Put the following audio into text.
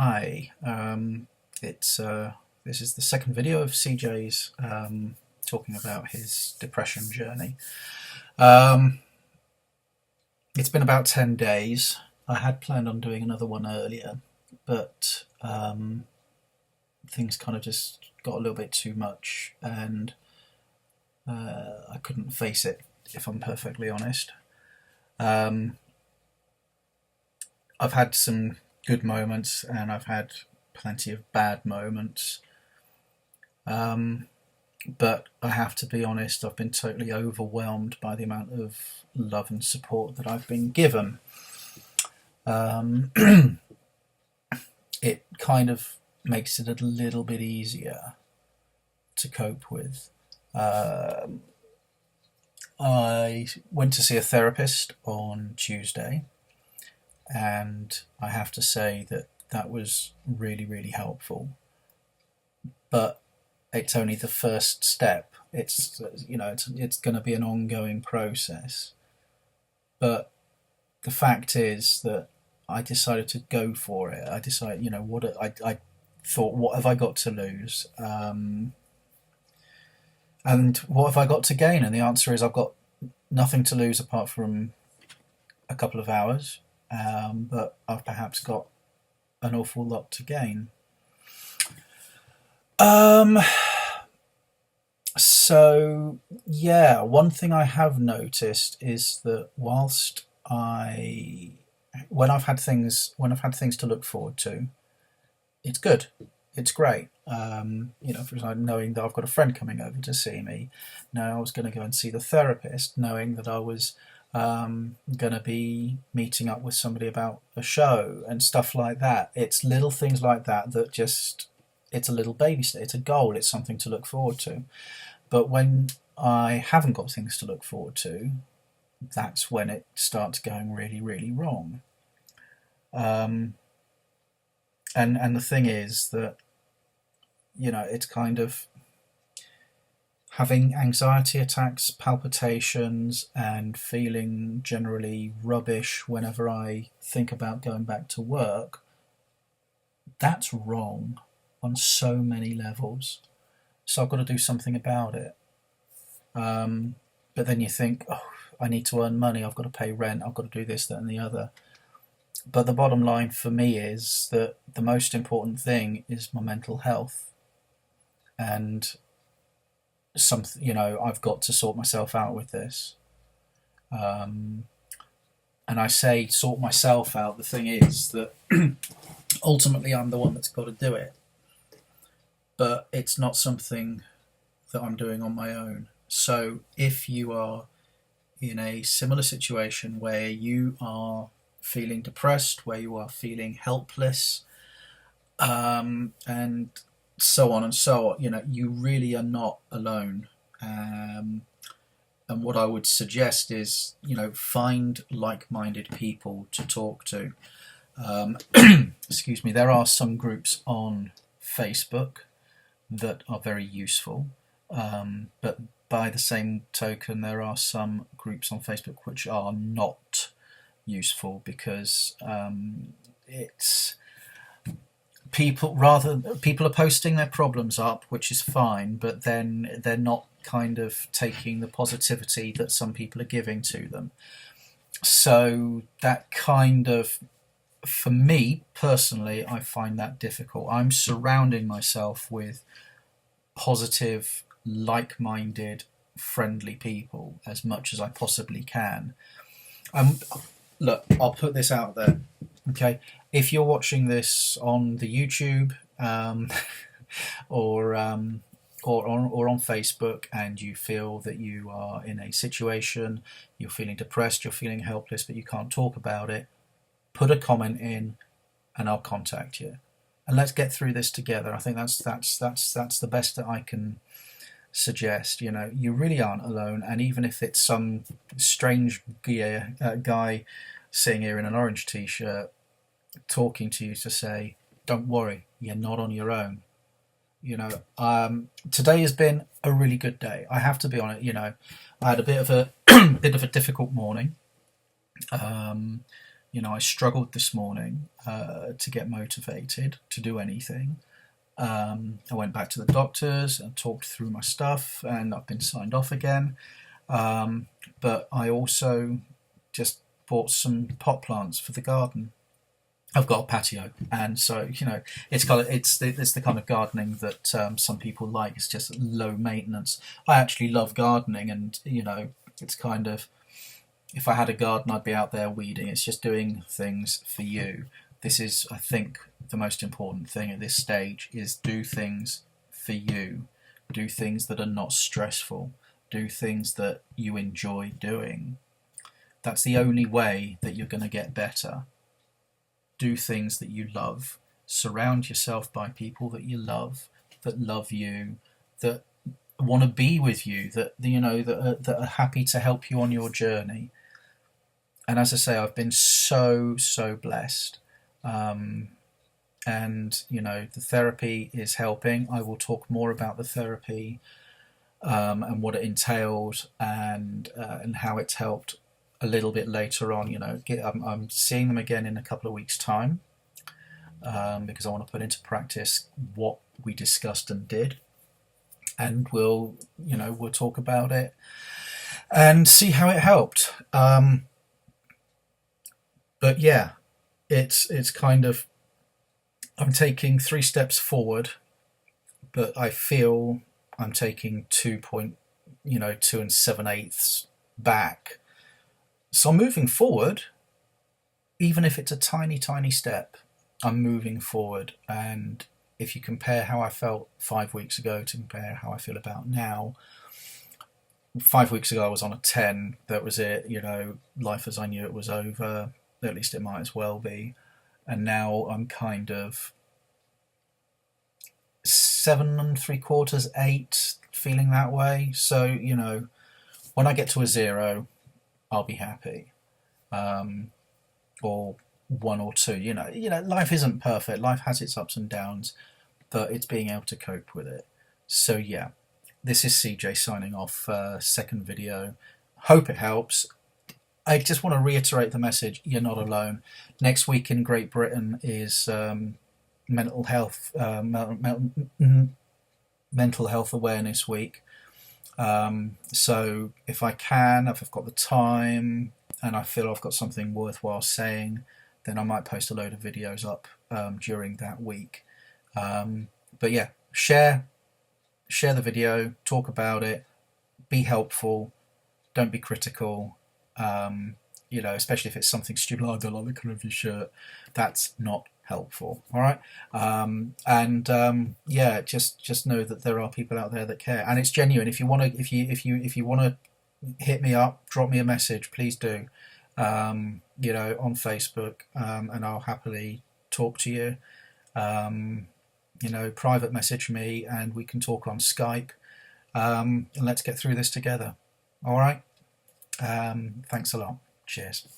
Hi, it's this is the second video of CJ's talking about his depression journey. Um, it's been about 10 days. I had planned on doing another one earlier, but things kind of just got a little bit too much, and I couldn't face it, if I'm perfectly honest. Um, I've had some good moments, and I've had plenty of bad moments. Um, but I have to be honest, I've been totally overwhelmed by the amount of love and support that I've been given. Um, it kind of makes it a little bit easier to cope with. I went to see a therapist on Tuesday, and I have to say that that was really, really helpful. But it's only the first step. It's going to be an ongoing process. But the fact is that I decided to go for it. I decided, I thought, what have I got to lose? And what have I got to gain? And the answer is I've got nothing to lose apart from a couple of hours. But I've perhaps got an awful lot to gain. So yeah, one thing I have noticed is that when I've had things to look forward to, it's good. It's great. For example, knowing that I've got a friend coming over to see me, knowing I was going to go and see the therapist, knowing that I was going to be meeting up with somebody about a show and stuff like that. It's little things like that that just, it's a little baby step. It's a goal. It's something to look forward to. But when I haven't got things to look forward to, that's when it starts going really, really wrong. And the thing is that, it's kind of having anxiety attacks, palpitations, and feeling generally rubbish whenever I think about going back to work. That's wrong on so many levels. So I've got to do something about it. But then you think, oh, I need to earn money, I've got to pay rent, I've got to do this, that, and the other. But the bottom line for me is that the most important thing is my mental health. And I've got to sort myself out with this. And I say sort myself out, the thing is that ultimately I'm the one that's got to do it. But it's not something that I'm doing on my own. So if you are in a similar situation where you are feeling depressed, where you are feeling helpless, and so on and so on, you really are not alone. And what I would suggest is, find like-minded people to talk to. Excuse me, there are some groups on Facebook that are very useful, but by the same token, there are some groups on Facebook which are not useful because it's people are posting their problems up, which is fine, but then they're not kind of taking the positivity that some people are giving to them. So that kind of, for me personally, I find that difficult. I'm surrounding myself with positive, like-minded, friendly people as much as I possibly can. Look, I'll put this out there. Okay, if you're watching this on the YouTube or on Facebook, and you feel that you are in a situation, you're feeling depressed, you're feeling helpless, but you can't talk about it, put a comment in, and I'll contact you, and let's get through this together. I think that's the best that I can suggest. You really aren't alone, and even if it's some strange guy sitting here in an orange t-shirt talking to you to say, don't worry, you're not on your own. Today has been a really good day. I have to be honest. I had a bit of a bit of a difficult morning. I struggled this morning to get motivated to do anything. I went back to the doctors and talked through my stuff, and I've been signed off again. But I also just bought some pot plants for the garden. I've got a patio, and so it's the kind of gardening that some people like. It's just low maintenance. I actually love gardening, and it's kind of, if I had a garden, I'd be out there weeding. It's just doing things for you. This is, I think, the most important thing at this stage is do things for you. Do things that are not stressful. Do things that you enjoy doing. That's the only way that you're going to get better. Do things that you love. Surround yourself by people that you love you, that want to be with you, that are happy to help you on your journey. And as I say, I've been so blessed. And the therapy is helping. I will talk more about the therapy and what it entailed and how it's helped a little bit later on. I'm seeing them again in a couple of weeks' time because I want to put into practice what we discussed and did, and we'll talk about it and see how it helped. But yeah, it's kind of, I'm taking 3 steps forward, but I feel I'm taking 2 7/8 back. So I'm moving forward, even if it's a tiny step. I'm moving forward, and if you compare how I felt 5 weeks ago to compare how I feel about now, 5 weeks ago I was on a 10. That was it. Life as I knew it was over. At least it might as well be. And now I'm kind of 7 3/4, 8, feeling that way. So when I get to a 0, I'll be happy, or 1 or 2. Life isn't perfect. Life has its ups and downs, but it's being able to cope with it. So yeah, this is CJ signing off. Second video. Hope it helps. I just want to reiterate the message: you're not alone. Next week in Great Britain is mental health awareness week. So if I can, if I've got the time and I feel I've got something worthwhile saying, then I might post a load of videos up during that week. But yeah, share the video, talk about it, be helpful, don't be critical. Especially if it's something stupid, I don't like the colour of your shirt. That's not helpful. All right. Just know that there are people out there that care, and it's genuine. If you want to hit me up, drop me a message, please do. On Facebook, and I'll happily talk to you. Private message me, and we can talk on Skype. And let's get through this together. All right. Thanks a lot. Cheers.